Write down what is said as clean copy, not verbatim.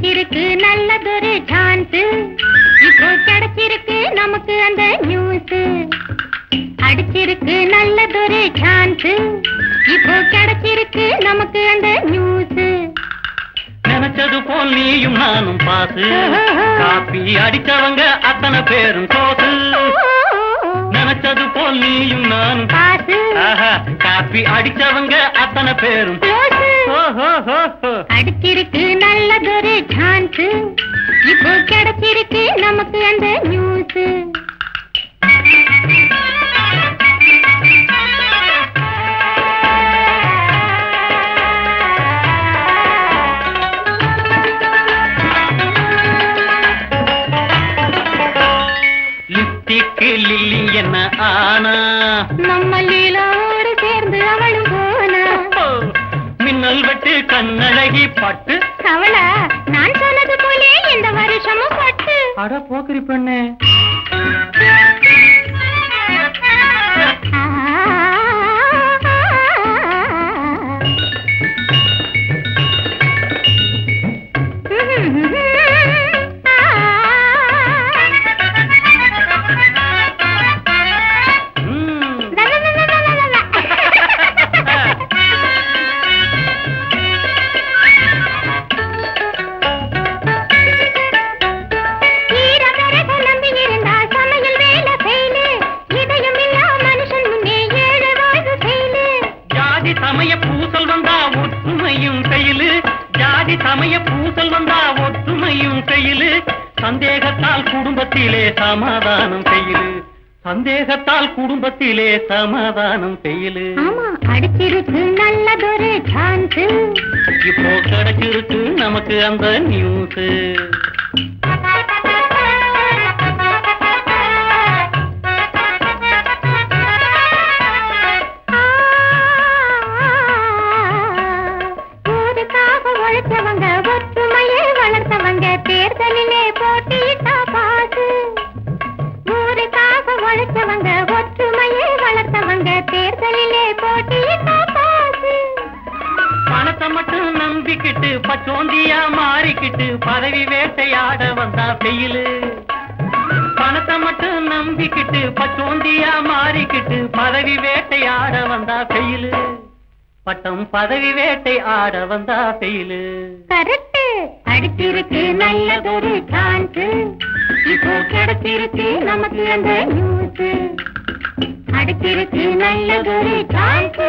அடிச்சிருக்கு நல்லதொரு சான்ஸ், இப்போ கிடைச்சிருக்கு நமக்கு அந்த நியூஸ். அடிச்சிருக்கு நல்லதொரு சான்ஸ், இப்போ கிடைச்சிருக்கு நமக்கு அந்த நியூஸ். நினைச்சது போல் நீயும் நானும் பாசு, காப்பி அடிச்சவங்க அத்தனை பேரும் தோசு. நினைச்சது போல் நீயும் நானும் பாசு, காப்பி அடிச்சவங்க அத்தனை பேரும். அடிச்சிருக்கு நல்லதொரு சான்ஸ், இப்போ கிடைச்சிருக்கு நமக்கு அந்த நியூஸ். லிப்டிக்கு லில்லி என்ன ஆனா, நம்ம லீலாவோடு சேர்ந்து அவளும் போனா. மின்னல் வெட்டு கண்ணழகி பட்டு கவலை நான் சொன்னது போலே இந்த வருஷமும் பட்டு. அட போக்கிரி பெண்ணே, சமய பூசல் வந்தா ஒற்றுமையும் செயலு, ஜாதி சமய பூசல் வந்தா ஒற்றுமையும் செயலு. சந்தேகத்தால் குடும்பத்திலே சமாதானம் செயலு, சந்தேகத்தால் குடும்பத்திலே சமாதானம் செயலு. அடிச்சிருக்கு நல்லதொரு சான்ஸ், இப்போ கிடைச்சிருக்கு நமக்கு அந்த நியூஸ். உழைச்சவங்க ஒற்றுமையை வளர்த்தவங்க தேர்தலிலே போட்டியிட்டா பாசு. ஊருக்காக உழைச்சவங்க ஒற்றுமையை வளர்த்தவங்க தேர்தலிலே போட்டியிட்டா பாசு. பணத்தை மட்டும் நம்பிக்கிட்டு பச்சோந்தியா மாறிக்கிட்டு பதவி வேட்டையாட வந்தா பெயிலு. பணத்தை மட்டும் நம்பிக்கிட்டு பச்சோந்தியா மாறிக்கிட்டு பதவி வேட்டையாட வந்தா பெயிலு. பட்டம் பதவி வேட்டை ஆட வந்தா பெயிலு. கரெக்ட். அடிச்சிருக்கு நல்லதொரு சான்ஸ், இப்போ கிடைச்சிருக்கு நமக்கு அந்த நியூஸ். அடிச்சிருக்கு நல்லதொரு சான்ஸ்.